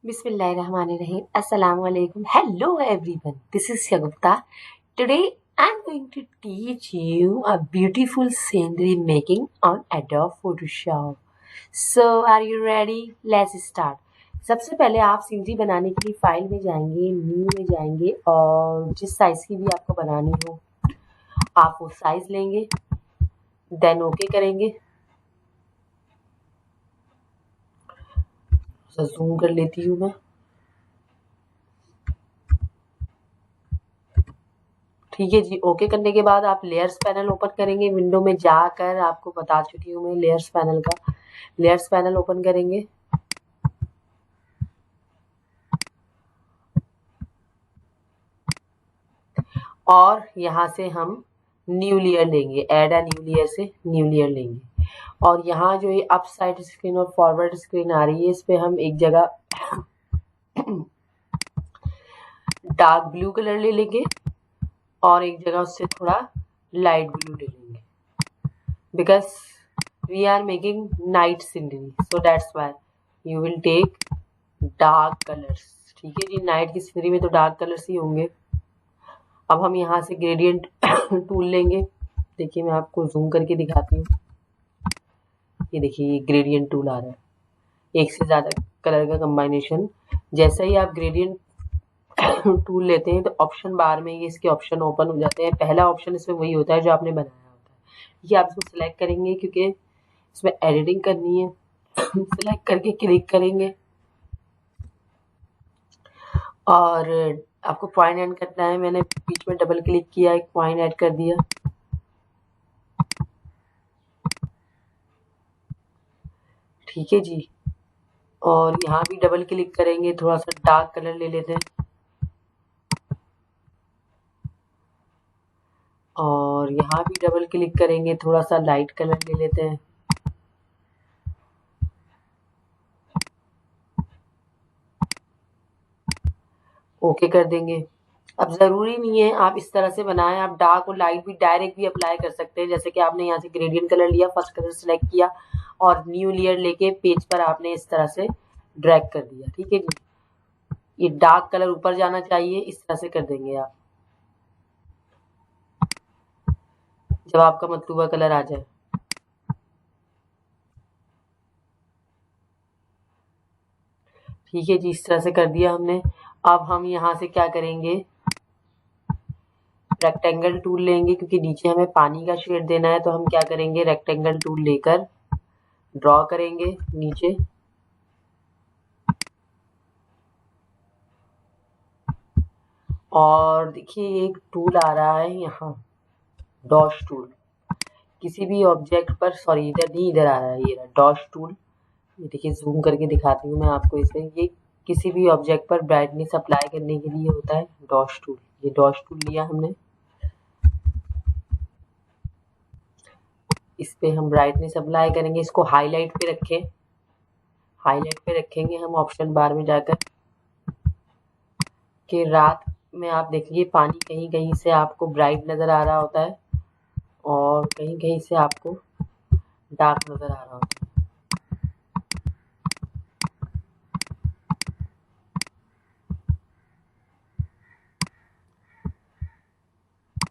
Bismillahirrahmanirrahim. Assalamualaikum. Hello everyone. This is Shagufta. Today I'm going to teach you a beautiful scenery making on Adobe Photoshop. So are you ready? Let's start. सबसे पहले आप scenery बनाने के लिए file में जाएंगे, new में जाएंगे और जिस साइज की भी आपको बनानी हो आप वो साइज लेंगे, देन ओके करेंगे। जूम कर लेती हूँ मैं। ठीक है जी। ओके करने के बाद आप लेयर्स पैनल ओपन करेंगे। विंडो में जाकर आपको बता चुकी हूँ मैं लेयर्स पैनल का। लेयर्स पैनल ओपन करेंगे और यहाँ से हम न्यू लेयर लेंगे। ऐड अ न्यू लेयर से न्यू लेयर लेंगे और यहाँ जो ये अप साइड स्क्रीन और फॉरवर्ड स्क्रीन आ रही है इस पे हम एक जगह डार्क ब्लू कलर ले लेंगे और एक जगह उससे थोड़ा लाइट ब्लू ले लेंगे because we are making night scenery, so that's why you will take dark colors. ठीक है जी। नाइट की सीनरी में तो डार्क कलर्स ही होंगे। अब हम यहाँ से ग्रेडियंट टूल लेंगे। देखिए मैं आपको जूम करके दिखाती हूँ। ये देखिए ये ग्रेडियंट टूल आ रहा है, एक से ज़्यादा कलर का कंबाइनेशन। जैसा ही आप ग्रेडियंट टूल लेते हैं तो ऑप्शन बार में ये इसके ऑप्शन ओपन हो जाते हैं। पहला ऑप्शन इसमें वही होता है जो आपने बनाया होता है। ये आप इसको सिलेक्ट करेंगे क्योंकि इसमें एडिटिंग करनी है। सिलेक्ट करके क्लिक करेंगे और आपको पॉइंट ऐड करना है। मैंने बीच में डबल क्लिक किया, एक पॉइंट ऐड कर दिया। ठीक है जी। और यहाँ भी डबल क्लिक करेंगे, थोड़ा सा डार्क कलर ले लेते हैं और यहाँ भी डबल क्लिक करेंगे, थोड़ा सा लाइट कलर ले लेते हैं। ओके कर देंगे। अब ज़रूरी नहीं है आप इस तरह से बनाएं, आप डार्क और लाइट भी डायरेक्ट भी अप्लाई कर सकते हैं। जैसे कि आपने यहाँ से ग्रेडियंट कलर लिया, फर्स्ट कलर सेलेक्ट किया और न्यू लेयर लेके पेज पर आपने इस तरह से ड्रैग कर दिया। ठीक है जी। ये डार्क कलर ऊपर जाना चाहिए, इस तरह से कर देंगे आप जब आपका मतलूबा कलर आ जाए। ठीक है जी, इस तरह से कर दिया हमने। अब हम यहाँ से क्या करेंगे, रेक्टेंगल टूल लेंगे क्योंकि नीचे हमें पानी का शेड देना है। तो हम क्या करेंगे, रेक्टेंगल टूल लेकर ड्रॉ करेंगे नीचे और देखिए एक टूल आ रहा है यहाँ, डॉश टूल। किसी भी ऑब्जेक्ट पर, सॉरी इधर नहीं, इधर आ रहा है ये डॉश टूल। ये देखिए जूम करके दिखाती हूँ मैं आपको इसे। ये किसी भी ऑब्जेक्ट पर ब्राइटनेस अप्लाई करने के लिए होता है डॉश टूल। ये डॉश टूल लिया हमने, इस पे हम ब्राइटनेस अप्लाई करेंगे। इसको हाईलाइट पे रखें, हाईलाइट पे रखेंगे हम ऑप्शन बार में जाकर कि रात में आप देखिए पानी कहीं कहीं से आपको ब्राइट नज़र आ रहा होता है और कहीं कहीं से आपको डार्क नज़र आ रहा होता है।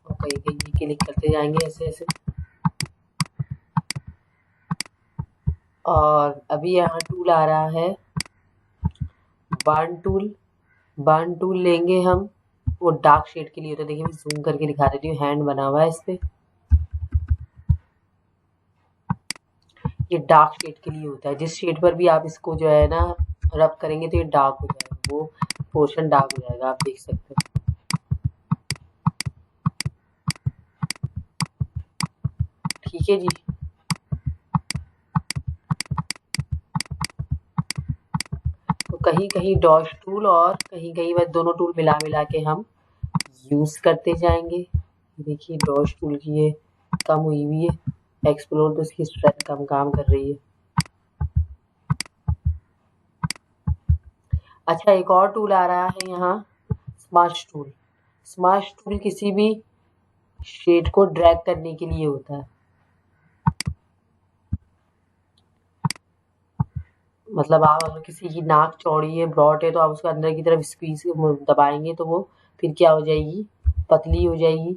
और कहीं कहीं क्लिक करते जाएंगे ऐसे ऐसे। और अभी यहाँ टूल आ रहा है बर्न टूल। बर्न टूल लेंगे हम, वो डार्क शेड के लिए होता है। देखिए मैं जूम करके दिखा देती हूँ, हैंड बना हुआ है इस पे। ये डार्क शेड के लिए होता है। जिस शेड पर भी आप इसको जो है ना रब करेंगे तो ये डार्क हो जाएगा, वो पोर्शन डार्क हो जाएगा, आप देख सकते हैं। ठीक है जी। तो कहीं कहीं डॉश टूल और कहीं कहीं बस दोनों टूल मिला मिला के हम यूज करते जाएंगे। देखिए डॉश टूल की ये कम हुई हुई है, एक्सप्लोर तो इसकी स्ट्रेंथ कम काम कर रही है। अच्छा एक और टूल आ रहा है यहाँ, स्मश टूल। स्मश टूल किसी भी शेड को ड्रैग करने के लिए होता है। मतलब आप अगर किसी की नाक चौड़ी है, ब्रॉड है, तो आप उसको अंदर की तरफ स्क्वीज दबाएंगे तो वो फिर क्या हो जाएगी, पतली हो जाएगी।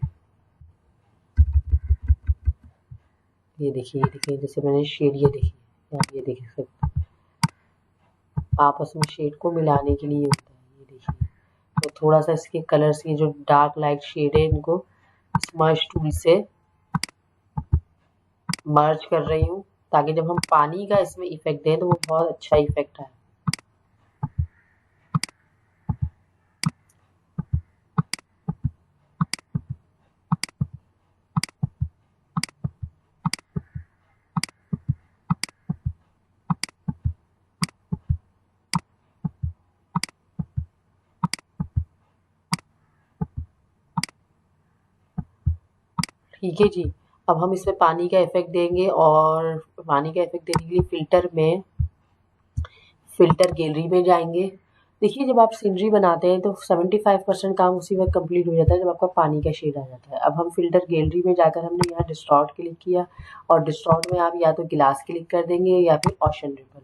ये देखिए जैसे मैंने शेड, ये देखिए आप ये देख सकते, आपस में शेड को मिलाने के लिए होता है। ये देखिए, तो थोड़ा सा इसके कलर्स की जो डार्क लाइट शेड है इनको स्मर्श टूल से मर्ज कर रही हूँ, ताकि जब हम पानी का इसमें इफेक्ट दें तो वो बहुत अच्छा इफेक्ट आए। ठीक है जी, अब हम इसमें पानी का इफेक्ट देंगे, और पानी का इफेक्ट देने के लिए फिल्टर गैलरी में जाएंगे। देखिए, जब आप सीनरी बनाते हैं तो 75% काम उसी वक्त कंप्लीट हो जाता है जब आपका पानी का शेड आ जाता है। अब हम फिल्टर गैलरी में जाकर हमने यहाँ डिस्टॉर्ट क्लिक किया, और डिस्टॉर्ट में आप या तो ग्लास क्लिक कर देंगे या फिर ओशन रिपल।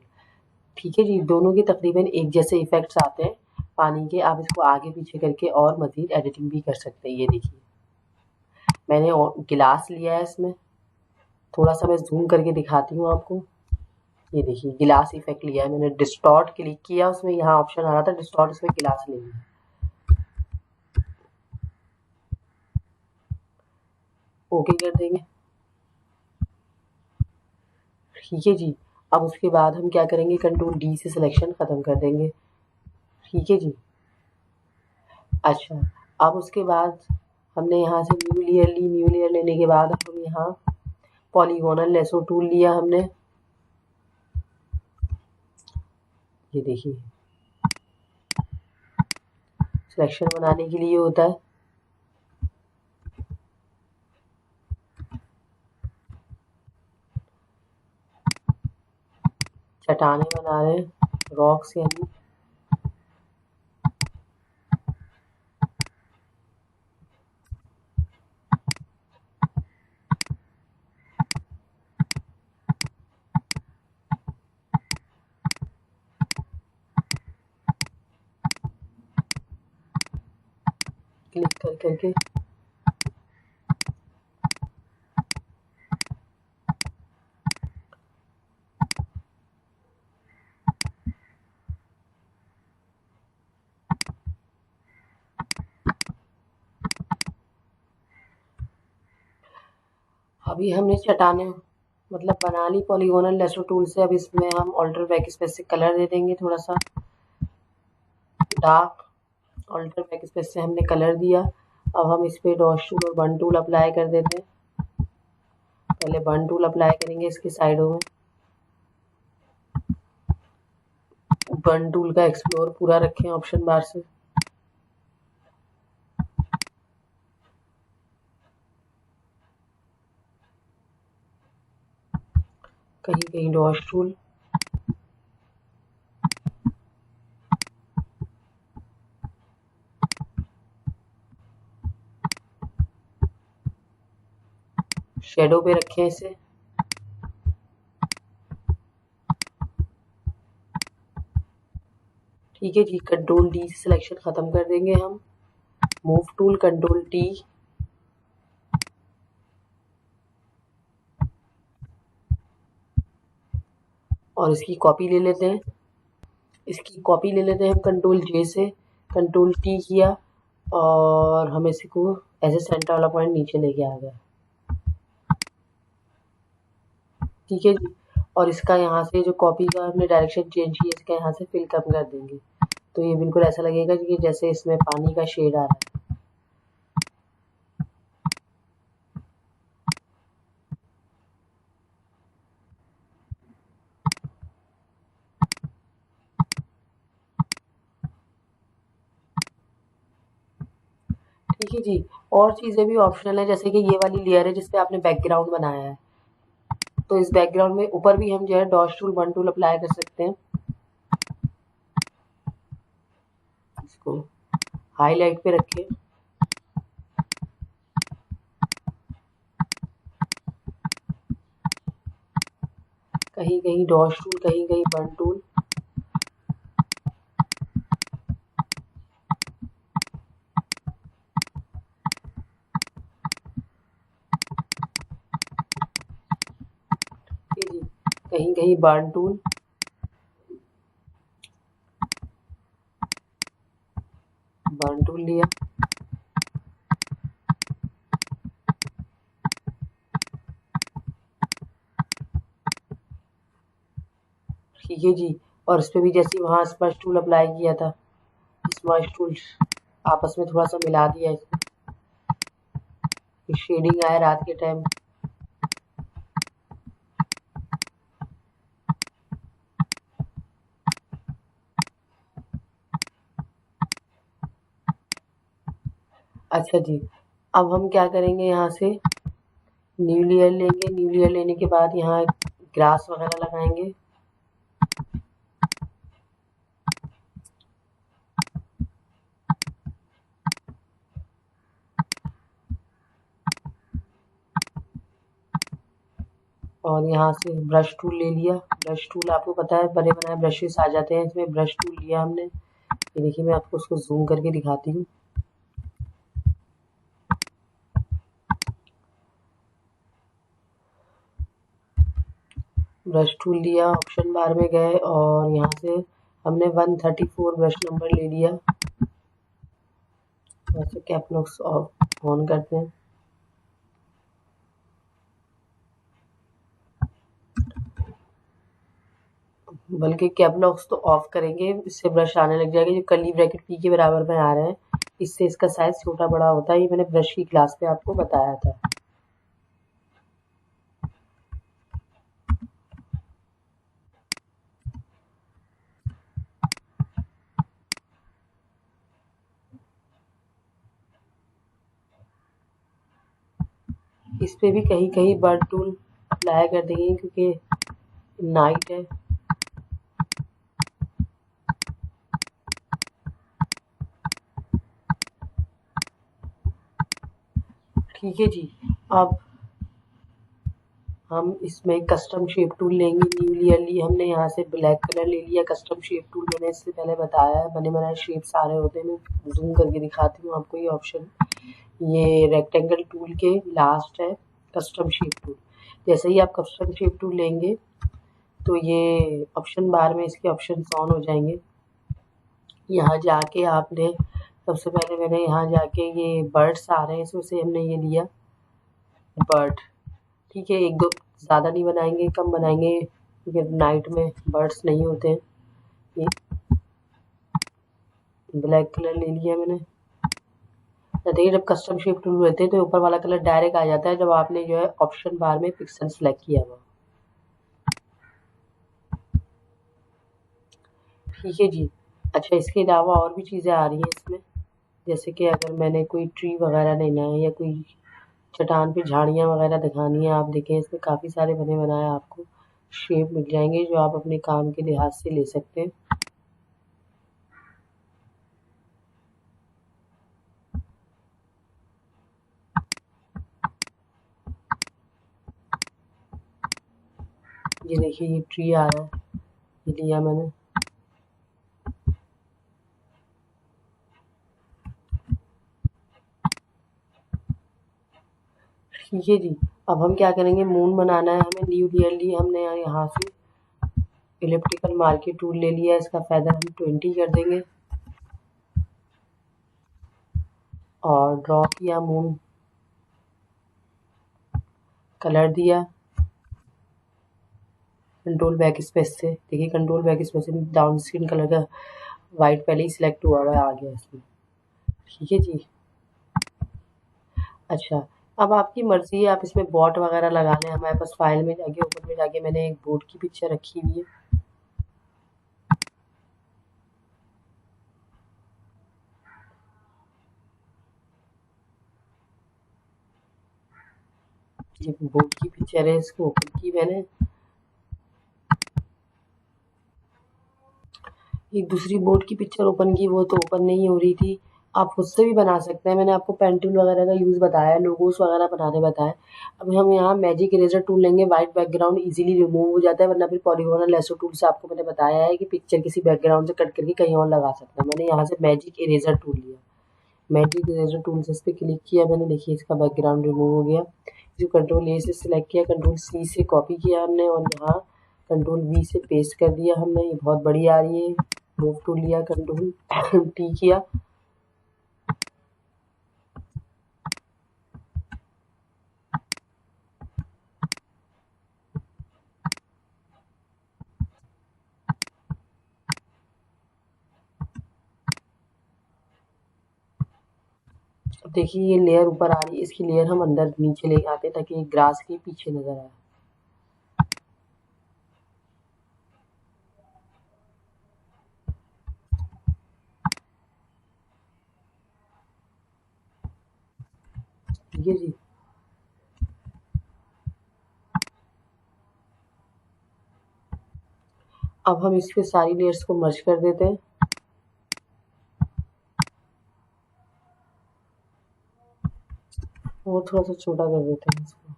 ठीक है जी, दोनों के तकरीबन एक जैसे इफेक्ट्स आते हैं पानी के। आप इसको आगे पीछे करके और मजीद एडिटिंग भी कर सकते हैं। ये देखिए, मैंने गिलास लिया है इसमें, थोड़ा सा मैं जूम करके दिखाती हूँ आपको। ये देखिए, गिलास इफेक्ट लिया है मैंने, डिस्टॉर्ट क्लिक किया, उसमें यहाँ ऑप्शन आ रहा था डिस्टॉर्ट, इसमें गिलास ले लिया, ओके कर देंगे। ठीक है जी, अब उसके बाद हम क्या करेंगे, कंट्रोल डी से सिलेक्शन ख़त्म कर देंगे। ठीक है जी। अच्छा, अब उसके बाद हमने यहाँ से न्यू लेयर ली, न्यू लेयर लेने के बाद हम यहाँ पॉलीगोनल लेसो टूल लिया हमने। ये देखिए, सिलेक्शन बनाने के लिए होता है। चट्टाने बना रहे हैं, रॉक्स यानी। क्लिक कर करके अभी हमने चट्टाने मतलब बना ली पॉलीगोनल लेसो टूल से। अब इसमें हम ऑल्टर बैकस्पेस से कलर दे देंगे, थोड़ा सा डार्क। ऑल्टर बैकस्पेस से हमने कलर दिया। अब हम इस पे डॉट टूल और बर्न टूल अप्लाई कर देते हैं। पहले बर्न टूल अप्लाई करेंगे इसकी साइडों में। बर्न टूल का एक्सप्लोर पूरा रखें ऑप्शन बार से। कहीं कहीं डॉट टूल, शेडो पे रखें इसे। ठीक है जी, कंट्रोल डी से सिलेक्शन ख़त्म कर देंगे हम। मूव टूल, कंट्रोल टी, और इसकी कॉपी ले लेते हैं। हम कंट्रोल जे से। कंट्रोल टी किया, और हम इसको ऐसे सेंटर वाला पॉइंट नीचे लेके आ गया। ठीक है जी, और इसका यहाँ से जो कॉपी का हमने डायरेक्शन चेंज किया, इसका यहाँ से फिल कम कर देंगे, तो ये बिल्कुल ऐसा लगेगा कि जैसे इसमें पानी का शेड आ रहा है। ठीक है जी, और चीज़ें भी ऑप्शनल है, जैसे कि ये वाली लेयर है जिसपे आपने बैकग्राउंड बनाया है, तो इस बैकग्राउंड में ऊपर भी हम जो है dot tool, burn tool apply कर सकते हैं। इसको हाईलाइट पे रखें। कहीं कहीं डॉट टूल, कहीं कहीं बर्न टूल। कहीं बर्न टूल, बर्न टूल लिया, ठीक है जी। और इस पे भी जैसे वहाँ स्मश टूल अप्लाई किया था, स्मश टूल आपस में थोड़ा सा मिला दिया इसमें, शेडिंग आए रात के टाइम। अच्छा जी, अब हम क्या करेंगे, यहाँ से न्यू लेयर लेंगे, न्यू लेयर लेने के बाद यहाँ ग्रास वगैरह लगाएंगे। और यहाँ से ब्रश टूल ले लिया, ब्रश टूल आपको पता है बने बनाए ब्रशेस आ जाते हैं इसमें, ब्रश टूल लिया हमने। ये देखिए मैं आपको उसको जूम करके दिखाती हूँ। ब्रश टूल लिया, ऑप्शन बार में गए और यहाँ से हमने 134 ब्रश नंबर ले लिया। वैसे कैप लॉक ऑन करते हैं। बल्कि कैप लॉक्स तो ऑफ करेंगे, इससे ब्रश आने लग जाएगा। जो कर्ली ब्रैकेट पी के बराबर में आ रहे हैं, इससे इसका साइज छोटा बड़ा होता है। ये मैंने ब्रश की क्लास पे आपको बताया था। इस पे भी कहीं कहीं बर्न टूल अप्लाई कर देंगे क्योंकि नाइट है। ठीक है जी, अब हम इसमें कस्टम शेप टूल लेंगे। न्यू लेयर ली हमने, यहाँ से ब्लैक कलर ले लिया। कस्टम शेप टूल मैंने इससे पहले बताया है, बने बनाए शेप सारे होते हैं। मैं जूम करके दिखाती हूँ आपको ये ऑप्शन। ये रेक्टेंगल टूल के लास्ट है कस्टम शेप टूल। जैसे ही आप कस्टम शेप टूल लेंगे तो ये ऑप्शन बार में इसके ऑप्शन ऑन हो जाएंगे। यहाँ जाके आपने सबसे पहले मैंने यहाँ जाके ये बर्ड्स आ रहे हैं, इसमें से हमने ये लिया बर्ड। ठीक है, एक दो ज़्यादा नहीं बनाएंगे, कम बनाएंगे क्योंकि नाइट में बर्ड्स नहीं होते हैं। ये ब्लैक कलर ले लिया मैंने। देखिए जब कस्टम शेप टूल लेते हैं तो ऊपर वाला कलर डायरेक्ट आ जाता है जब आपने जो है ऑप्शन बार में पिक्सल सेलेक्ट किया हुआ। ठीक है जी। अच्छा, इसके अलावा और भी चीज़ें आ रही हैं इसमें, जैसे कि अगर मैंने कोई ट्री वगैरह लेना है या कोई चट्टान पे झाड़ियाँ वगैरह दिखानी है, आप देखें इसमें काफ़ी सारे बने बनाए आपको शेप मिल जाएंगे जो आप अपने काम के लिहाज से ले सकते हैं। ये देखिए ये ट्री आ रहा है, ये लिया मैंने। ठीक है जी, अब हम क्या करेंगे, मून बनाना है हमें। न्यू लेयर ली हमने, यहाँ से इलिप्टिकल मार्कर टूल ले लिया। इसका फेदर हम 20 कर देंगे और ड्रॉ किया मून, कलर दिया कंट्रोल बैक स्पेस से। देखिए कंट्रोल बैक स्पेस से डाउन स्क्रीन कलर का वाइट पहले ही सिलेक्ट हुआ हुआ आ गया इसमें। ठीक है जी। अच्छा, अब आपकी मर्जी है, आप इसमें बॉट वगैरह लगा लें। हमारे पास फाइल में जाके ऊपर में जाके मैंने एक बोट की पिक्चर रखी हुई है। ये बोट की पिक्चर है, इसको ओपन की मैंने। एक दूसरी बोट की पिक्चर ओपन की, वो तो ओपन नहीं हो रही थी। आप खुद से भी बना सकते हैं, मैंने आपको पेन टूल वगैरह का यूज़ बताया, लोगोस वगैरह बनाने बताए। अब हम यहाँ मैजिक इरेजर टूल लेंगे। वाइट बैकग्राउंड इजीली रिमूव हो जाता है, वरना फिर पॉलीगोनल लेसो टूल से आपको मैंने बताया है कि पिक्चर किसी बैकग्राउंड से कट करके कहीं और लगा सकते हैं। मैंने यहाँ से मैजिक इरेजर टूल लिया, मैजिक इरेजर टूल से इस पर क्लिक किया मैंने। देखिए इसका बैकग्राउंड रिमूव हो गया। जो कंट्रोल ए से सिलेक्ट किया, कंट्रोल सी से कॉपी किया हमने और यहाँ कंट्रोल V से पेस्ट कर दिया हमने, ये बहुत बड़ी आ रही है। मूव टू लिया, कंट्रोल T किया, अब देखिए ये लेयर ऊपर आ रही है, इसकी लेयर हम अंदर नीचे ले आते हैं ताकि ग्रास के पीछे नजर आए। ठीक है जी। अब हम इसके सारी लेयर्स को मर्ज कर देते हैं। और थोड़ा सा छोटा कर देते हैं इसको।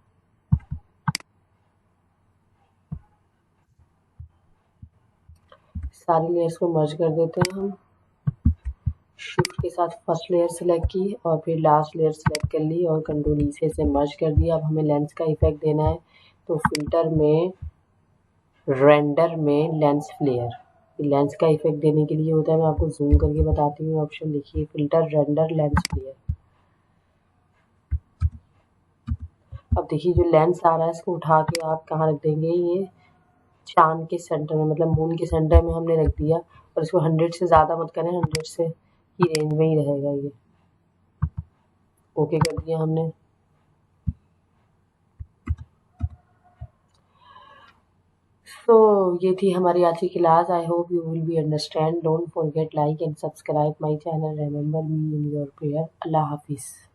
सारी लेयर्स को मर्ज कर देते हैं हम। शिफ्ट के साथ फर्स्ट लेयर सेलेक्ट की और फिर लास्ट लेयर सेलेक्ट कर ली और कंट्रोल ई से इसे मर्ज कर दिया। अब हमें लेंस का इफेक्ट देना है, तो फिल्टर में, रेंडर में लेंस फ्लेयर, लेंस का इफेक्ट देने के लिए होता है। मैं आपको जूम करके बताती हूँ, ऑप्शन लिखिए फिल्टर, रेंडर, लेंस फ्लेयर। अब देखिए जो लेंस आ रहा है इसको उठा के आप कहाँ रख देंगे, ये चांद के सेंटर में, मतलब मून के सेंटर में हमने रख दिया। और इसको 100 से ज़्यादा मत करें, 100 से ही रेंज में ही रहेगा ये। ओके कर दिया हमने। तो ये थी हमारी आज की class. I hope you will be understand. Don't forget like and subscribe my channel. Remember me in your prayer. अल्लाह हाफिज़।